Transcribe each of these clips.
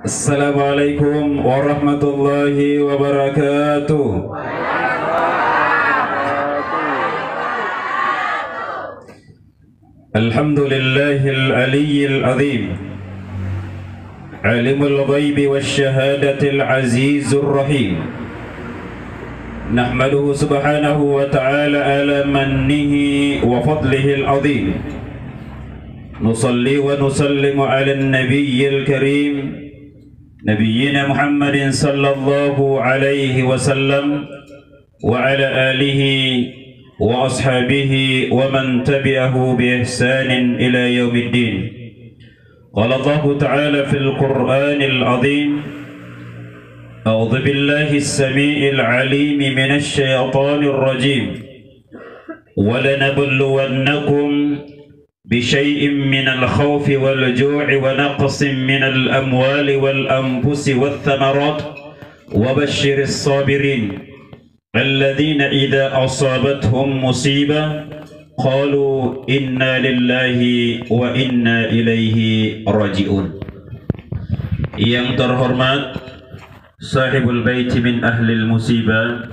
Assalamualaikum warahmatullahi wabarakatuh. Alhamdulillahil aliyyil azim, alimul ghaibi wasyahadatil azizur rahim. Nahmaduhu subhanahu wa ta'ala ala mannihi wa fadlihil azim. Nusalli wa nusallimu ala nabiyyil karim, Nabiyyina Muhammadin sallallahu alaihi wasallam wa ala alihi wa ashabihi wa man tabi'ahu bi ihsanin ila yaumiddin. Qala Allah ta'ala fil Qur'anil azim, A'udzu billahi as-sami'il 'alim minasy syaithanir rajim. Wa lanabluwannakum بشيء من الخوف والجوع ونقص من الأموال والأنفس والثمرات وبشر الصابرين الذين إذا أصابتهم مصيبة قالوا إنا لله وإنا إليه راجعون. Yang terhormat Sahibul Baiti min Ahlil Musibah,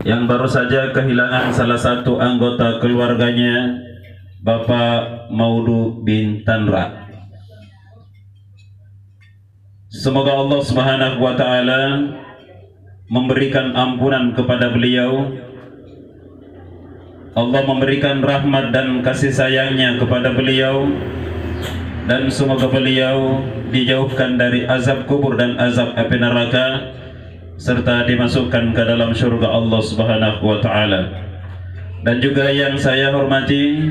yang baru saja kehilangan salah satu anggota keluarganya, Bapak Maudu bin Tanra. Semoga Allah Subhanahu wa ta'ala memberikan ampunan kepada beliau, Allah memberikan rahmat dan kasih sayangnya kepada beliau, dan semoga beliau dijauhkan dari azab kubur dan azab api neraka, serta dimasukkan ke dalam surga Allah Subhanahu wa ta'ala. Dan juga yang saya hormati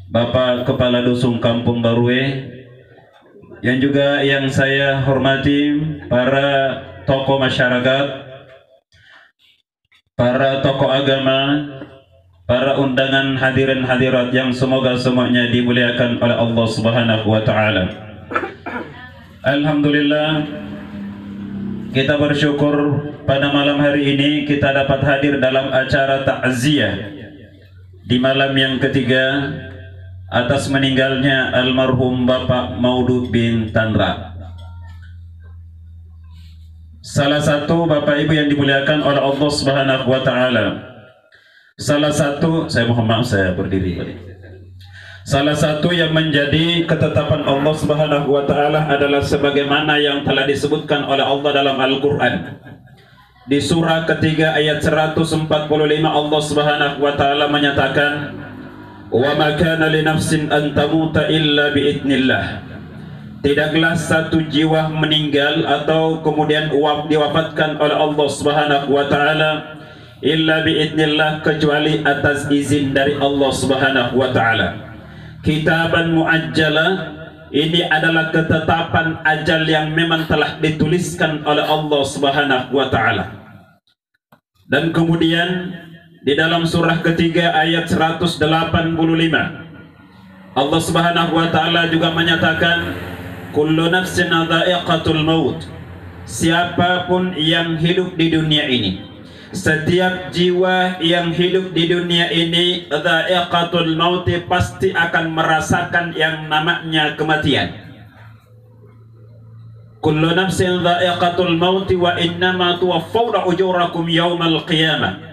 Bapak Kepala Dusun Kampung Barue, yang juga yang saya hormati para tokoh masyarakat, para tokoh agama, para undangan hadirin hadirat yang semoga semuanya dimuliakan oleh Allah Subhanahu wa ta'ala. Alhamdulillah, kita bersyukur pada malam hari ini kita dapat hadir dalam acara takziah di malam yang ketiga atas meninggalnya almarhum Bapak Maudu bin Tanra, salah satu Bapak Ibu yang dimuliakan oleh Allah Subhanahu wa ta'ala. Salah satu, saya mohon maaf saya berdiri. Salah satu yang menjadi ketetapan Allah Subhanahu wa ta'ala adalah sebagaimana yang telah disebutkan oleh Allah dalam Al-Quran. Di surah ketiga ayat 145 Allah Subhanahu wa ta'ala menyatakan, wa ma kana li nafsin an tamuta illa biidznillah. Tidaklah satu jiwa meninggal atau kemudian diwafatkan oleh Allah Subhanahu wa ta'ala illa biidznillah, kecuali atas izin dari Allah Subhanahu wa ta'ala. Kitaban muajjala, ini adalah ketetapan ajal yang memang telah dituliskan oleh Allah Subhanahu wa ta'ala. Dan kemudian di dalam surah ketiga ayat 185 Allah Subhanahu wa ta'ala juga menyatakan, kullu nafsin dha'iqatul maut. Siapapun yang hidup di dunia ini, setiap jiwa yang hidup di dunia ini, dha'iqatul maut, pasti akan merasakan yang namanya kematian. Kullu nafsin dha'iqatul maut wa innama tuwaffawna ujurakum yaumal qiyamah.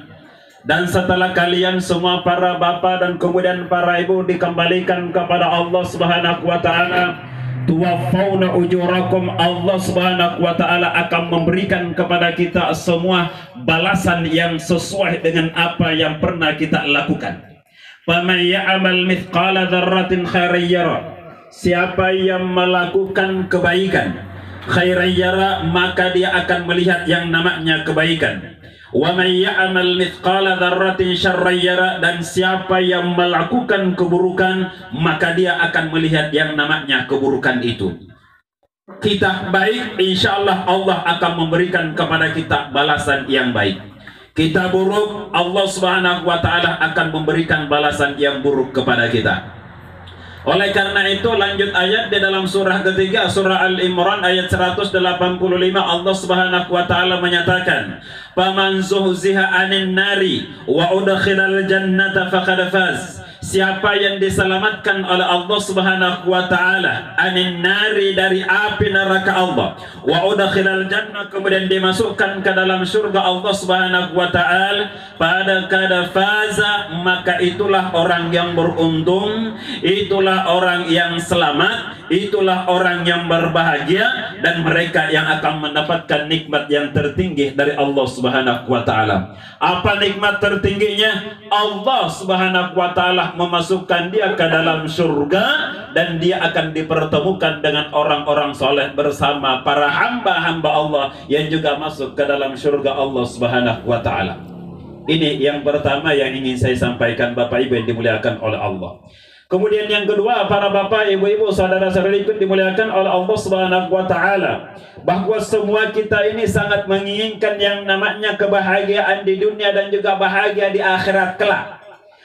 Dan setelah kalian semua para bapak dan kemudian para ibu dikembalikan kepada Allah Subhanahu wa ta'ala, tuwaffawna ujurakum, Allah Subhanahu wa ta'ala akan memberikan kepada kita semua balasan yang sesuai dengan apa yang pernah kita lakukan. Faman ya'mal mithqala dzarratin khairan yara. Siapa yang melakukan kebaikan khairan yara, maka dia akan melihat yang namanya kebaikan. Wa may ya'mal mithqala dzarratin syarran yara, dan siapa yang melakukan keburukan maka dia akan melihat yang namanya keburukan itu. Kita baik, insyaallah Allah akan memberikan kepada kita balasan yang baik. Kita buruk, Allah Subhanahu wa ta'ala akan memberikan balasan yang buruk kepada kita. Oleh karena itu, lanjut ayat di dalam surah ketiga, surah Al-Imran ayat 185, Allah Subhanahu wa ta'ala menyatakan, faman zuhziha anin nari wa udkhilal jannata faqad faz. siapa yang diselamatkan oleh Allah Subhanahu wa taala anin nari, dari api neraka Allah, wa udkhilal jannah, kemudian dimasukkan ke dalam surga Allah Subhanahu wa taala, pada kada faza, maka itulah orang yang beruntung, itulah orang yang selamat, itulah orang yang berbahagia, dan mereka yang akan mendapatkan nikmat yang tertinggi dari Allah Subhanahu wa taala. Apa nikmat tertingginya? Allah Subhanahu wa taala memasukkan dia ke dalam surga, dan dia akan dipertemukan dengan orang-orang soleh bersama para hamba-hamba Allah yang juga masuk ke dalam surga Allah Subhanahu wa taala. Ini yang pertama yang ingin saya sampaikan, Bapak Ibu yang dimuliakan oleh Allah. Kemudian yang kedua, para bapak, ibu-ibu, saudara-saudari pun dimuliakan oleh Allah Subhanahu wa taala, bahwa semua kita ini sangat menginginkan yang namanya kebahagiaan di dunia dan juga bahagia di akhirat kelak.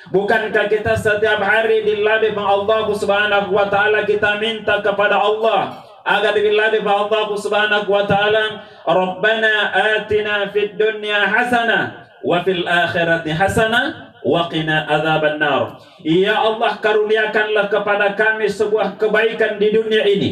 Bukankah kita setiap hari diladhi Allah Subhanahu wa taala, kita minta kepada Allah agar diladhi Allah Subhanahu wa taala, Rabbana atina fid dunya hasanah wa fil akhirati hasanah wa qina adzabannar. Ya Allah, karuniakanlah kepada kami sebuah kebaikan di dunia ini,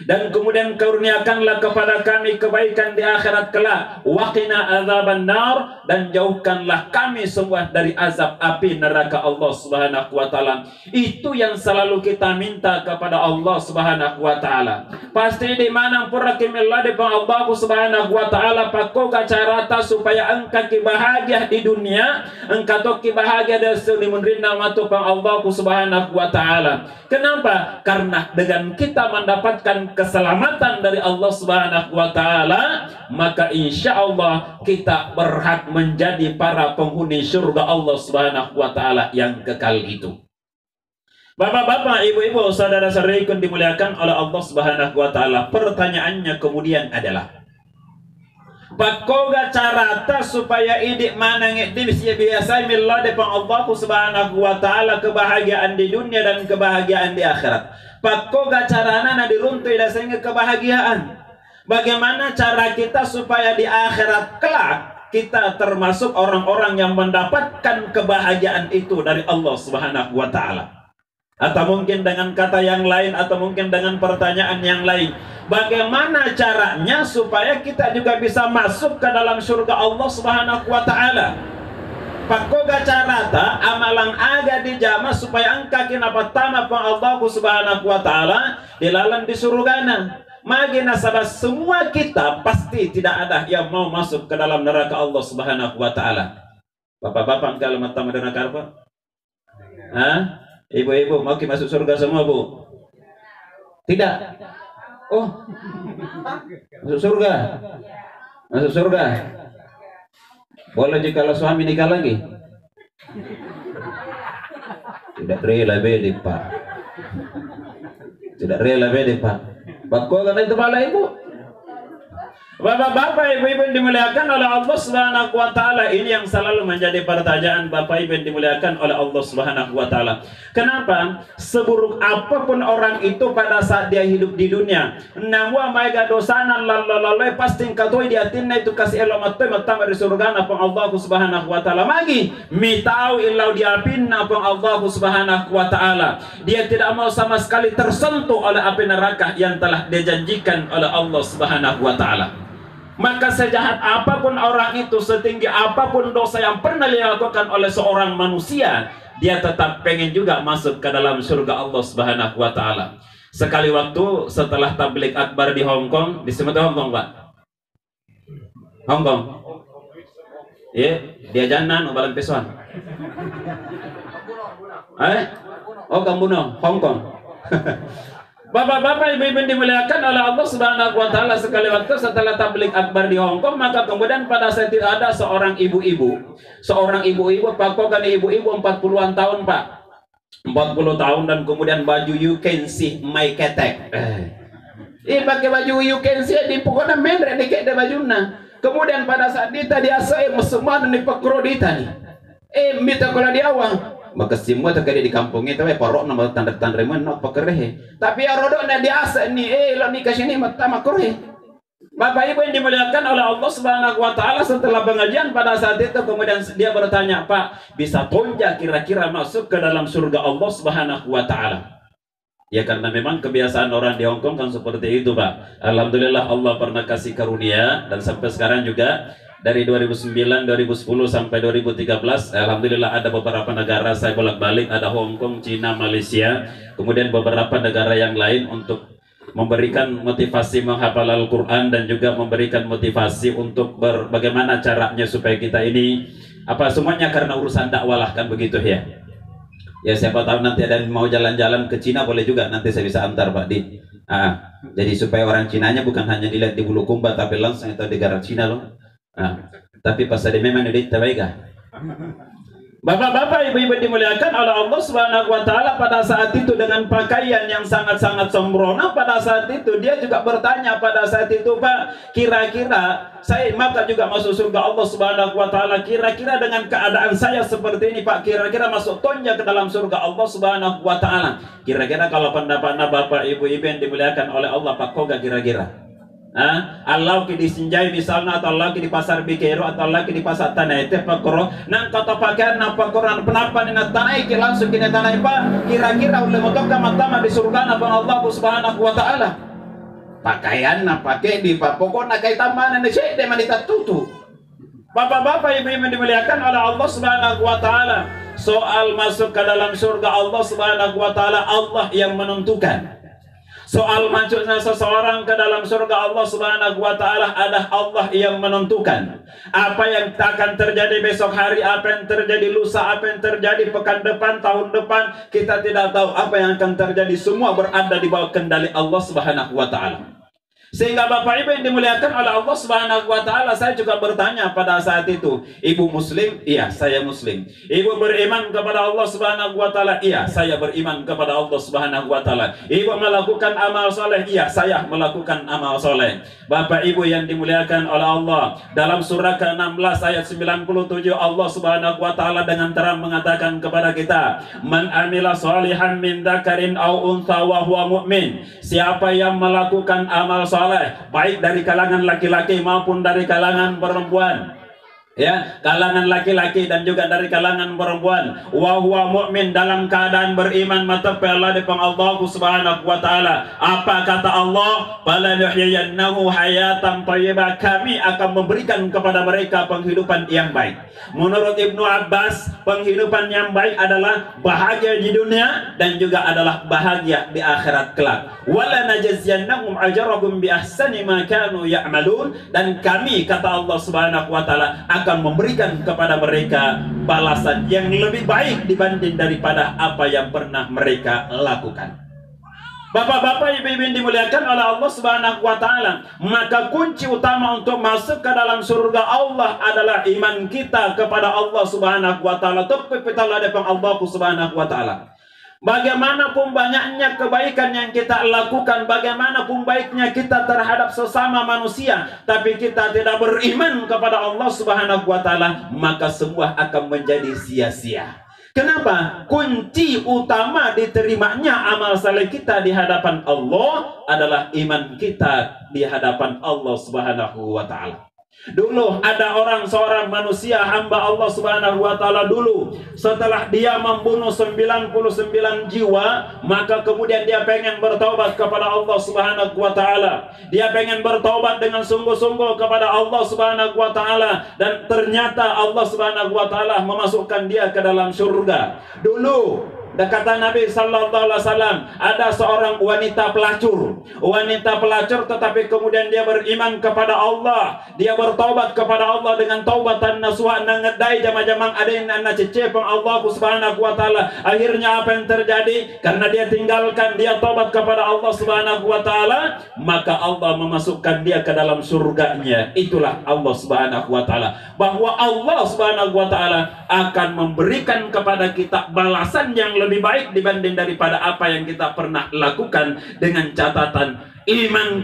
dan kemudian karuniakanlah kepada kami kebaikan di akhirat kelak, wa qina adzabannar, dan jauhkanlah kami semua dari azab api neraka Allah Subhanahu wa taala. Itu yang selalu kita minta kepada Allah Subhanahu wa taala. Pasti di mana pun rakimillah di Allah Subhanahu wa taala pakoga carata supaya engkau bahagia di dunia, engkau bahagia dari selimun rinda matu Allah Subhanahu wa taala. Kenapa? Karena dengan kita mendapatkan keselamatan dari Allah Subhanahu wa taala, maka insya Allah kita berhak menjadi para penghuni surga Allah Subhanahu wa taala yang kekal itu. Bapak-bapak, ibu-ibu, saudara-saudari yang dimuliakan oleh Allah Subhanahu wa taala, pertanyaannya kemudian adalah, pakoga carata supaya idik manang bisa biasa millah depan Allah Subhanahu wa taala kebahagiaan di dunia dan kebahagiaan di akhirat. Pakoga carana na diruntui dasarnya kebahagiaan. Bagaimana cara kita supaya di akhirat kelak kita termasuk orang-orang yang mendapatkan kebahagiaan itu dari Allah Subhanahu wa taala? Atau mungkin dengan kata yang lain, atau mungkin dengan pertanyaan yang lain, bagaimana caranya supaya kita juga bisa masuk ke dalam surga Allah Subhanahu wa taala? Pakoga carata amalang aga di jama supaya engkau kina pertama pang Allah Subhanahu wa taala dilalan di surgana. Magi nasabah semua kita pasti tidak ada yang mau masuk ke dalam neraka Allah Subhanahu wa taala. Bapak-bapak kalau mata neraka apa? Hah? Ibu-ibu mau masuk surga semua, Bu? Tidak. Oh, masuk surga. Masuk surga. Boleh jika suami nikah lagi? Tidak rela bede, Pak. Tidak rela bede, Pak. Bakal itu pala ibu. Bapak-bapak, ibu-ibu yang dimuliakan oleh Allah Subhanahu wa taala, ini yang selalu menjadi pertanyaan Bapak Ibu yang dimuliakan oleh Allah Subhanahu wa taala. Kenapa? Seburuk apapun orang itu pada saat dia hidup di dunia, namun maiga dosana lalalala pasti katoi di atinna itu kasih elamat mata dari surga apa Allah Subhanahu wa taala. Magi mitau illau dia pinna apa Allah Subhanahu wa taala. Dia tidak mau sama sekali tersentuh oleh api neraka yang telah dijanjikan oleh Allah Subhanahu wa taala. Maka sejahat apapun orang itu, setinggi apapun dosa yang pernah dilakukan oleh seorang manusia, dia tetap pengen juga masuk ke dalam surga Allah Subhanahu wa taala. Sekali waktu setelah tabligh akbar di Hong Kong, di Hong Kong, Pak. Hong Kong. Ya, dia jalan balan pesuan. Oh, Kambuno, Hong Kong. Bapak-bapak, ibu-ibu dimuliakan oleh Allah Subhanahu wa taala, sekali waktu setelah tabligh akbar di Hong Kong, maka kemudian pada saat itu ada seorang ibu-ibu, Pak, kok kan ibu-ibu 40-an tahun, Pak. 40 tahun, dan kemudian baju you can see my ketek. Pakai baju you can see di pokoknya mendre di kayak bajuna. Kemudian pada saat dia saya musuhan di pakrodita nih. Minta kalau di awang. Maka semua terkait di kampung itu parok nama tanda-tanda remen nak pakereh. Tapi ya rodok na biasa ni lo ni kasih ni mata makoreh. Bapak Ibu yang dimuliakan oleh Allah Subhanahu wa taala, setelah pengajian pada saat itu kemudian dia bertanya, "Pak, bisa tonja kira-kira masuk ke dalam surga Allah Subhanahu wa taala?" Ya karena memang kebiasaan orang di Hongkong kan seperti itu, Pak. Alhamdulillah Allah pernah kasih karunia dan sampai sekarang juga dari 2009, 2010 sampai 2013, alhamdulillah ada beberapa negara saya bolak-balik, ada Hongkong, Cina, Malaysia, kemudian beberapa negara yang lain untuk memberikan motivasi menghafal Al-Quran dan juga memberikan motivasi untuk bagaimana caranya supaya kita ini semuanya karena urusan dakwah lah, kan begitu ya. Ya siapa tahu nanti ada yang mau jalan-jalan ke Cina, boleh juga, nanti saya bisa antar Pak Di. Jadi supaya orang Cinanya bukan hanya dilihat di Bulukumba tapi langsung itu di negara Cina loh. Tapi pas ada memang di Tabaika. Bapak-bapak, ibu-ibu dimuliakan oleh Allah Subhanahu wa taala, pada saat itu dengan pakaian yang sangat-sangat sembrono, pada saat itu dia juga bertanya pada saat itu, "Pak, kira-kira saya maka juga masuk surga Allah Subhanahu wa taala, kira-kira dengan keadaan saya seperti ini, Pak, kira-kira masuk tonja ke dalam surga Allah Subhanahu wa taala?" Kira-kira kalau pendapatnya Bapak Ibu-ibu yang dimuliakan oleh Allah, Pak, kok gak kira-kira? Allah ki disinjai misalnya, atau Allah ki di pasar Bikero, atau Allah ki di pasar tanah itu pakoro nang kata pakaian nang pakoran penapa ni tanah ki langsung kini tanah Pak, kira-kira oleh motok mata di surga nang Allah Subhanahu wa taala pakaian nang pakai di pokok nak kait tambahan ni sih deman ditatutu. Bapak-bapak ibu-ibu dimuliakan oleh Allah Subhanahu wa taala, soal masuk ke dalam surga Allah Subhanahu wa taala Allah yang menentukan. Soal masuknya seseorang ke dalam surga Allah Subhanahu wa taala adalah Allah yang menentukan. Apa yang akan terjadi besok hari, apa yang terjadi lusa, apa yang terjadi pekan depan, tahun depan, kita tidak tahu apa yang akan terjadi. Semua berada di bawah kendali Allah Subhanahu wa taala. Sehingga Bapak Ibu yang dimuliakan oleh Allah Subhanahu wa taala, saya juga bertanya pada saat itu, "Ibu muslim?" "Iya, saya muslim." "Ibu beriman kepada Allah Subhanahu wa taala?" "Iya, saya beriman kepada Allah Subhanahu wa taala." "Ibu melakukan amal soleh?" "Iya, saya melakukan amal soleh." Bapak Ibu yang dimuliakan oleh Allah, dalam surah ke-16 ayat 97 Allah Subhanahu wa taala dengan terang mengatakan kepada kita, "Man amila sholihan min dzakarin aw untha wa huwa mu'min." Siapa yang melakukan amal soleh baik dari kalangan laki-laki maupun dari kalangan perempuan, ya, kalangan laki-laki dan juga dari kalangan perempuan, wa huwa mu'min, dalam keadaan beriman, mata Allah depan Allah Subhanahu wa taala. Apa kata Allah? "Fala nuhyiyannahu hayatan thayyibah." Kami akan memberikan kepada mereka penghidupan yang baik. Menurut Ibnu Abbas, penghidupan yang baik adalah bahagia di dunia dan juga adalah bahagia di akhirat kelak. "Wala najziyannahum ajrahum bi ahsani ma kanu ya'malun." Dan kami, kata Allah Subhanahu wa taala, akan memberikan kepada mereka balasan yang lebih baik dibanding daripada apa yang pernah mereka lakukan. Bapak-bapak ibu-ibu yang dimuliakan oleh Allah Subhanahu wa taala, maka kunci utama untuk masuk ke dalam surga Allah adalah iman kita kepada Allah Subhanahu wa taala. Tepatlah depan Allah Subhanahu wa taala. Bagaimanapun banyaknya kebaikan yang kita lakukan, bagaimanapun baiknya kita terhadap sesama manusia, tapi kita tidak beriman kepada Allah Subhanahu wa taala, maka semua akan menjadi sia-sia. Kenapa? Kunci utama diterimanya amal saleh kita di hadapan Allah adalah iman kita di hadapan Allah Subhanahu wa taala. Dulu ada seorang manusia hamba Allah Subhanahu wa taala dulu, setelah dia membunuh 99 jiwa, maka kemudian dia pengen bertaubat kepada Allah Subhanahu wa taala. Dia pengen bertaubat dengan sungguh-sungguh kepada Allah Subhanahu wa taala, dan ternyata Allah Subhanahu wa taala memasukkan dia ke dalam surga. Dulu kata Nabi sallallahu alaihi wasallam, ada seorang wanita pelacur tetapi kemudian dia beriman kepada Allah, dia bertaubat kepada Allah dengan taubatan nasuha, ngedai jama-jamang ada yang cepeng Allah Subhanahu wa taala. Akhirnya apa yang terjadi? Karena dia tinggalkan, dia taubat kepada Allah Subhanahu wa taala, maka Allah memasukkan dia ke dalam surganya. Itulah Allah Subhanahu wa taala, bahwa Allah Subhanahu wa taala akan memberikan kepada kita balasan yang lebih baik dibanding daripada apa yang kita pernah lakukan, dengan catatan iman